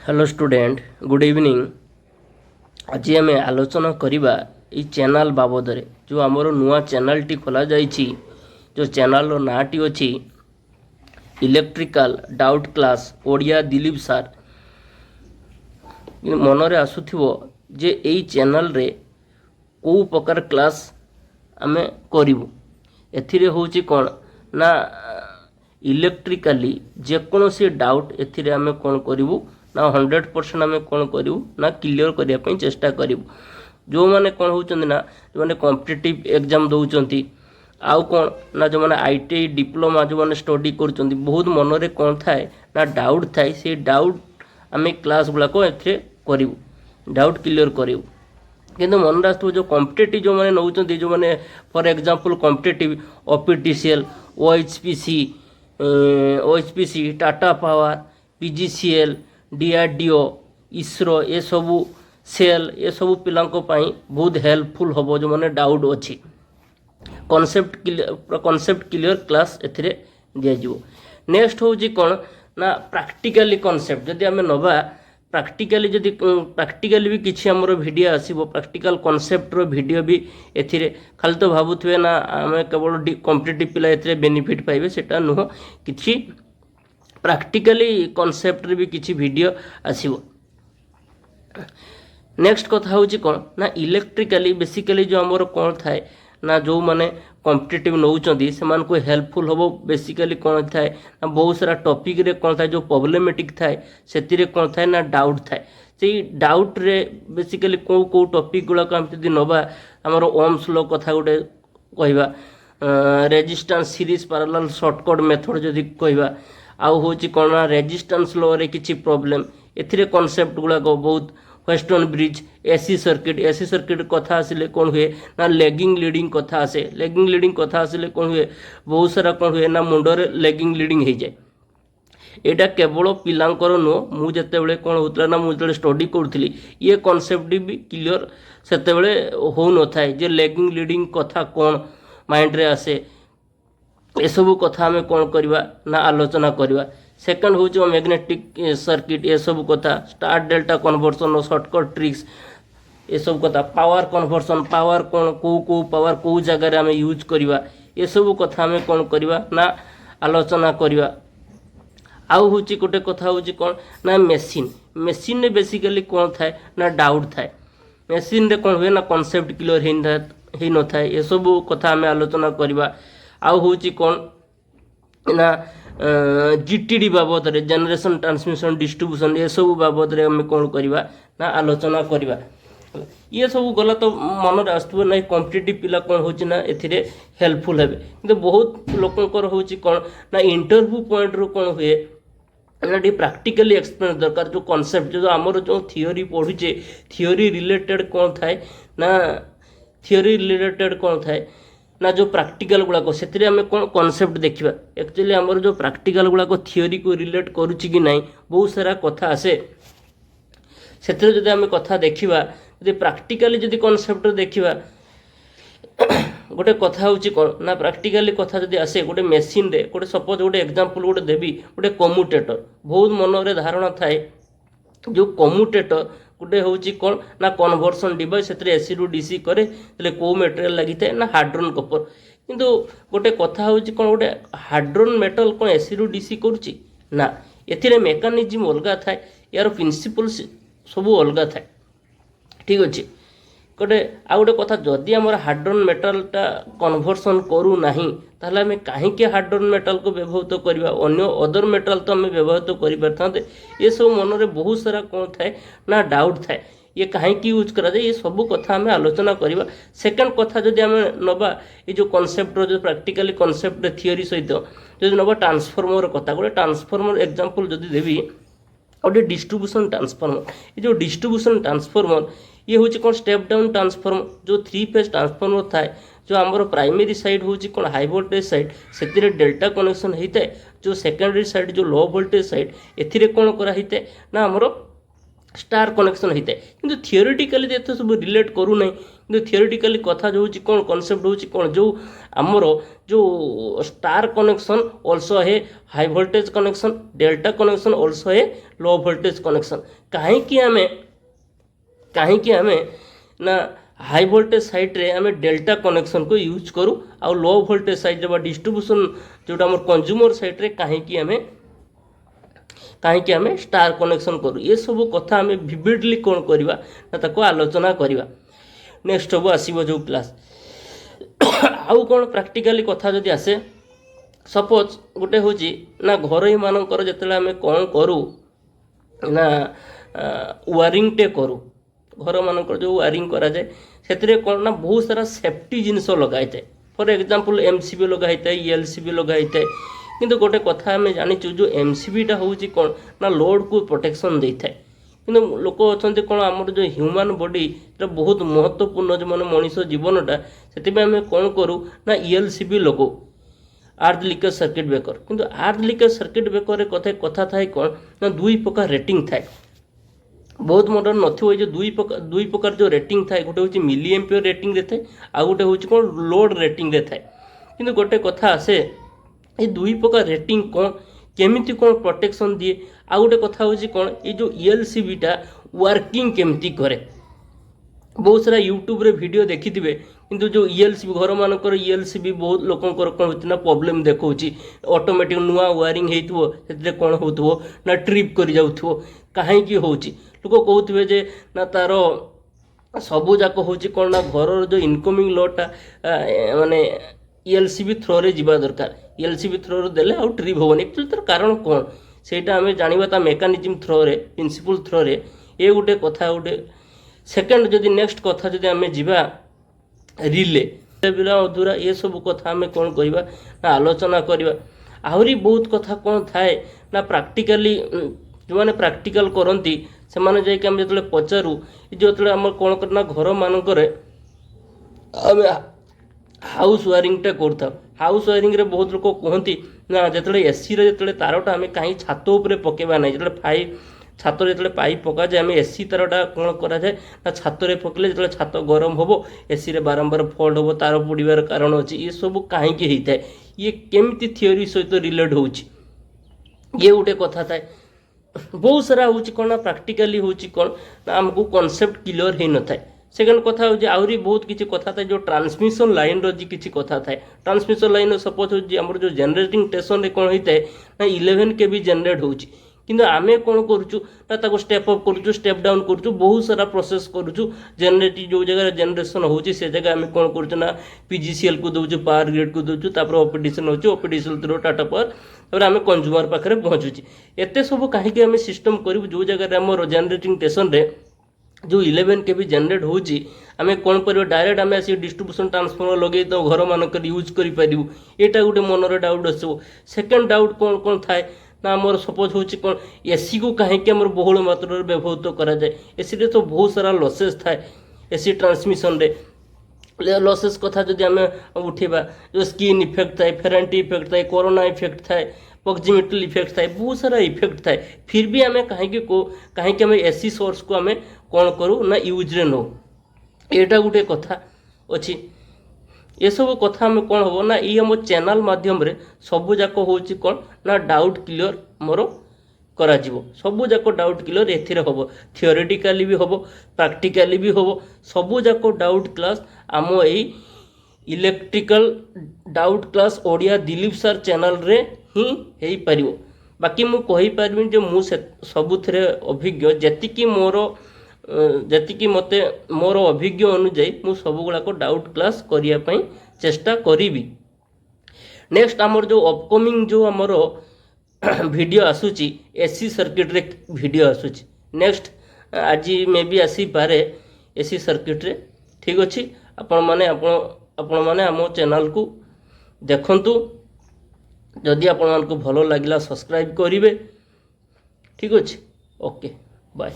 Hello student good evening. आज आम आलोचना करवा ये चैनल बाबद जो आमर नुआ चैनल टी खोल जो चैनल नाटी अच्छी electrical doubt class Odia Dilip सार मनरे आसुथिबो जे एई चैनल रे को प्रकार क्लास आमे करिवु। एथिरे होची कोन ना इलेक्ट्रिकली जेकोसी डाउट एथिरे आमे कोन करिवु ना 100% आमे कोन करिवु ना क्लियर करिया पई चेष्टा करिवु। जो माने कोन होचंदी ना जो माने कॉम्पिटिटिव एग्जाम दउचंती आउ कोन ना जो माने आईटीआई डिप्लोमा जो माने स्टडी करचंती बहुत मनरे कोन थाए ना डाउट थाए से डाउट आमे क्लास गुला को एथे करिवु डाउट क्लियर करिवु। किंतु मन रास्तु जो कॉम्पिटिटिव जो माने नउचंती जो माने for example competitive OPTCL OHPC Tata power PGCL DRDO ISRO ये सबू सेल ये सबू पिलांको पाई बहुत हेल्पफुल होबो जो माने डाउट अछि। कॉन्सेप्ट क्लियर क्लास एथिरे दिया जिवो। नेक्स्ट होजी कोन ना प्रैक्टिकली कॉन्सेप्ट जदि आमे नबा प्रैक्टिकली भी किसी आमर वीडियो आसीबो प्रैक्टिकल कॉन्सेप्ट रो वीडियो भी एथिरे खाली तो भाबुथवे ना आमे केवल कॉम्पिटिटिव पिला एथिरे बेनिफिट पाइबे सेटा नुह किछि प्रैक्टिकली कॉन्सेप्ट रे भी किछि वीडियो आसीबो। नेक्स्ट कथा होची कोन ना इलेक्ट्रिकली बेसिकली जो आमर कोन थाए ना जो माने कॉम्पिटिटिव नउचंदी सेमान को हेल्पफुल होबो। बेसिकली कोन थाए ना बहुत सारा टॉपिक रे कोन थाए जो प्रॉब्लमेटिक थाए सेतिरे कोन थाए ना डाउट थाए से डाउट रे बेसिकली को टॉपिक गुला को हम जदी नबा हमर ओम्स लॉ कथा गुटे कहबा resistance series parallel shortcut method जदी कहबा आउ होची कोन ना रेजिस्टेंस लॉ रे किछि प्रॉब्लम एथिरे कॉन्सेप्ट गुला को बहुत वेस्टर्न ब्रिज एसी सर्किट कथा आसिले कौन हुए ना लेगिंग लीडिंग कथा आसे लेगिंग लीडिंग कथा आसिले कौन हुए बहुत सारा कौन हुए ना मुंडरे लेगिंग लीडिंग हो जाए। एटा केवल पिलांकर नुह मु जेतेबेले कौन होतला ना मु जेतेबेले स्टडी करूथली ये कॉन्सेप्ट भी क्लियर सेतेबेले हो न थाए जे लेगिंग लीडिंग कथा कौन माइंड रे आसे ए सब कथा हमें कौन करवा ना आलोचना करवा। सेकंड हूँ मैग्नेटिक सर्किट ये सब कथा star delta conversion shortcut tricks ये सब कथा पावर कन्वर्सन पावर कौन को पावर को जगह आम यूज करवा ये सब कथा आम कौन करवा ना आलोचना करवा। आउ हूँ गोटे कथा हूँ कौन ना मेसीन रे बेसिकली कौन थाए ना डाउट थाए मेसीन रे कौन हुए ना कॉन्सेप्ट क्लियर हो न थाए ये सब कथा आम आलोचना करवा। आउ हूँ कौन ना जीटीडी बाबद रे जनरेशन ट्रांसमिशन डिस्ट्रीब्यूशन ये सब बाबद रे हम कौन करवा ना आलोचना करवा। ये सब गला तो मन आसुव ना कॉम्पिटिटिव पिला कौन हो ना एथिरे हेल्पफुल हेबे किंतु बहुत लोकंकर होची कौन ना इंटरव्यू पॉइंट रो कौन हुए ना डी प्रैक्टिकली एक्सप्लेन दरकार जो कॉन्सेप्ट जो आमर जो थियोरी पढ़ुचे थियोरी रिलेटेड कौन थाए ना थियोरी रिलेटेड कौन थाए ना जो प्रैक्टिकल गुड़ाक से आम कौन कॉन्सेप्ट देखा एक्चुअली आमर जो प्रैक्टिकल गुड़ाक थियोरी को रिलेट करुच्ची कि नहीं बहुत सारा कथा आसे से जब आम कथा देखा जब प्रैक्टिकली जब कॉन्सेप्ट देखा गोटे कथा हूँ कौन ना प्रैक्टिकली कथा जब आसे गोटे मेसीन रे गोटे सपोज गोटे एग्जांपल गोटे देवी गोटे कम्यूटेटर बहुत मन में धारणा थाए जो कम्यूटेटर गोटे हूँ कौन ना कन्वर्सन डिवाइस से एसी रु डीसी करे को मेटेरियल लगी थाए ना हार्ड्रोन कपर किंतु गोटे कथा हूँ कौन गोटे हार्ड्रोन मेटल कौन एसी रु डीसी करुच्ची ना एथिरे मेकानिज्म अलग थाए यार प्रिंसिपल सब अलग थाए ठीक अच्छे। गोटे आ गोटे कथा जदि आम हार्ड्रोन मेटालटा कन्वर्सन करू नहीं ताहले आम कहीं हार्ड्रोन मेटाल को व्यवहृत करवा अन्य अदर मेटाल तो आम व्यवहृत कर ये सब मन में बहुत सारा कौन थाए ना डाउट थाए ये कहीं यूज करा जाए ये सब कथा आम आलोचना करवा। सेकंड कथा जदि आम नबा ये जो कॉन्सेप्ट जो प्रैक्टिकली कॉन्सेप्ट थियोरी सहित जो नबा ट्रांसफॉर्मर कथा गोटे ट्रांसफॉर्मर एग्जांपल जदि देवी गोटे डिस्ट्रीब्यूशन ट्रांसफॉर्मर ये जो डिस्ट्रीब्यूशन ट्रांसफॉर्मर ये हूँ कौन स्टेप डाउन ट्रांसफॉर्मर जो 3 फेज ट्रांसफॉर्मर थाए जो आमर प्राइमरी साइड हूँ कौन हाई वोल्टेज साइड से डेल्टा कनेक्शन होता है जो सेकेंडरी साइड जो लो वोल्टेज साइड एथिरे कौन करा होता है ना आमर स्टार कनेक्शन होता है किंतु थियोरेटिकली एत सब रिलेट करूना कि थियोरेटिकली कथा जो होची कौन कॉन्सेप्ट होची कौन जो आमर जो स्टार कनेक्शन ऑल्सो है high voltage connection delta connection also है लो वोल्टेज कनेक्शन कहीं आमे ना हाई वोल्टेज साइड रे आमे डेल्टा कनेक्शन को यूज करूँ आ लो वोल्टेज साइड रे डिस्ट्रीब्यूशन जोटा आम कंज्यूमर साइड रे कहीं आमे स्टार कनेक्शन करूँ ये सब कथा आमे विविडली कौन करवा ना ताको आलोचना करवा नेक्स्ट हम आसो जो क्लास आउ कौन प्रैक्टिकली कथा जदि आसे सपोज गोटे हूँ ना घर मानकर जिते आम कौन करूँ ना वायरिंग टे करूँ घर मानकर जो वायरिंग करा जाए से कौन ना बहुत सारा सेफ्टी जिनस लगाई था फॉर एग्जांपल एमसीबी लगाई था एलसीबी लगाई था किंतु गोटे कथा आम जाचु जो एमसीबीटा हूँ कौन ना लोड को प्रोटेक्शन दे था कि लोक अच्छा कौन आमर जो ह्यूमन बॉडी बहुत महत्वपूर्ण जो मैंने मनीष जीवनटा से आम कौन करूँ ना एलसीबी लगो आर्थ लिकेज सर्किट ब्रेकर किंतु आर्थ लिकेज सर्किट ब्रेकर कथा थाए कौन ना दुई प्रकार रेटिंग थाए बहुत मॉडर्न नथिबो जो दुई प्रकार जो रेटिंग थाए गोटे हूँ मिली एम्पियर रेटिंग दे थाए आ गोटे हूँ कौन लोड रेटिंग दे थाए किंतु गोटे कथा आसे ये दुई प्रकार रेटिंग कौन केमिति कौन प्रोटेक्शन दिए आ गोटे कथा हूँ कौन ये जो एलसीबीटा वर्किंग केमिति करे बहुत सारा यूट्यूब रे वीडियो देखी थे किंतु जो एलसीबी घर मानकर एलसीबी बहुत लोकंकर कौन होती ना प्रॉब्लम देखौची ऑटोमेटिक नुआ वायरिंग हेइथबो सेते कौन होथबो ना ट्रिप कर जाउथबो काहे की होची लोक कहउथबे जे ना तारो सबु जाक होची कौन ना घर जो इनकमिंग लोडटा माने एलसीबी थ्रो रे जीवा दरकार एलसीबी थ्रो रे देले आउ ट्रिप होबनी एक्चुअली तार कारण कौन सेटा हमें जानिबा ता मेकानिज्म थ्रो रे प्रिंसिपल थ्रो रे ए गोटे कथा गोटे सेकेंड जदि नेक्स्ट कथा जदि आम जीवा रिले बिना अधूरा ये सब कथा आम कौन करवा ना आलोचना करवा आहरी बहुत कथा कौन थाए ना प्रैक्टिकली जो मैंने प्रैक्टिकल करती से मैंने जाकि आम जो पचारू जो आम कौन करना घर मानक आम हाउस वायरिंगटा करता हाउस वायरिंग रे बहुत लोग कहती ना जो एसी रे जो तारटा आम कहीं छात उपर पकेबा ना जो फाइव छात जो पाइप पका जाए आम एसी तारटा कौन करा जाए ना छात पकड़े जो छात गरम हम एसी रे बारंबार फल्ट हम तार पड़ार कारण अच्छी ये सब कहीं होता है ये केमिति थियोरी सहित रिलेट हो ये गोटे कथा थाए बहुत सारा हूँ कौन ना प्रैक्टिकली हूँ कौन ना आमको कॉन्सेप्ट क्लियर हो न था सेकेंड कथा हूँ आहरी बहुत किसी कथा था जो ट्रांसमिशन लाइन रि किसी कथा थाए ट्रांसमिशन लाइन सपोज हूँ आम जो जेनरेटिंग स्टेशन रे कौन होता है ना 11 kV जेनरेट हो किंतु आमे कौन करूँ ना स्टेप अप करूँ स्टेप डाउन करूँ बहुत सारा प्रोसेस करूँ जेनरेट जो जगह जेनरेशन हो जगह आम कौन करूँ ना पीजीसीएल को दौचु पावर ग्रिड को दौचु ओपीडीसीएल हो ओपीडीसीएल थ्रू टाटा पावर आम कंज्यूमर पाखे पहुँचुची एत सब कहीं आम सिस्टम करूँ जो जगह आम जेनरेटिंग स्टेशन रे जो 11 kV जेनरेट हो आम कौन कर डायरेक्ट आम आस डिस्ट्रीब्यूशन ट्रांसफॉर्मर लगे तो घर मानक यूज करूँ यहाँ गोटे मनर डाउट आसो सेकेंड डाउट कौन कौन थाए ना आमर सपोज हूँ कौन एसी को कहीं आम बहुल मात्रा व्यवहृत कराए एसी रे तो बहुत सारा लसेस थाए एसी ट्रांसमिशन रे लसेस कथा जदि आम उठेबा जो स्किन इफेक्ट थाए फेरेंटी इफेक्ट थाए कोरोना इफेक्ट थाए पॉक्सिमेटल इफेक्ट थाए बहुत सारा इफेक्ट थाए फिर भी आम कहीं आम एसी सोर्स को आम कौन करूँ ना यूज रे नो एटा गोटे कथा अच्छी ये सब कथा आम कौन हम ना ये आम चैनल माध्यम रे सबू जाक हूँ कौन ना डाउट क्लियर मोर करा सबू जाक डाउट क्लियर एथिरे हम थियोरेटिकली भी हम प्रैक्टिकली भी हम सबू जाक डाउट क्लास आम यही electrical doubt class Odia Dilip sir channel रे ही हो पार बाकी मु कहि पारबी जे मु सबुथिरे अभिज्ञ जेतिकी मोर जेतिकी मते मोर अभिज्ञ अनुଯାयी मु सबुगुड़ा को डाउट क्लास करिया पई चेष्टा करी। नेक्स्ट आमर जो अपकमिंग जो आमर वीडियो आसूची एसी सर्किट रे वीडियो आसूची नेक्स्ट आज मे भी आसी पारे एसी सर्किट रे ठीक अच्छी आपण माने आम चैनल को देखंतु जदि आपण मानकु भलो लागिला सब्सक्राइब करिवे ठीक अच्छे ओके बाय।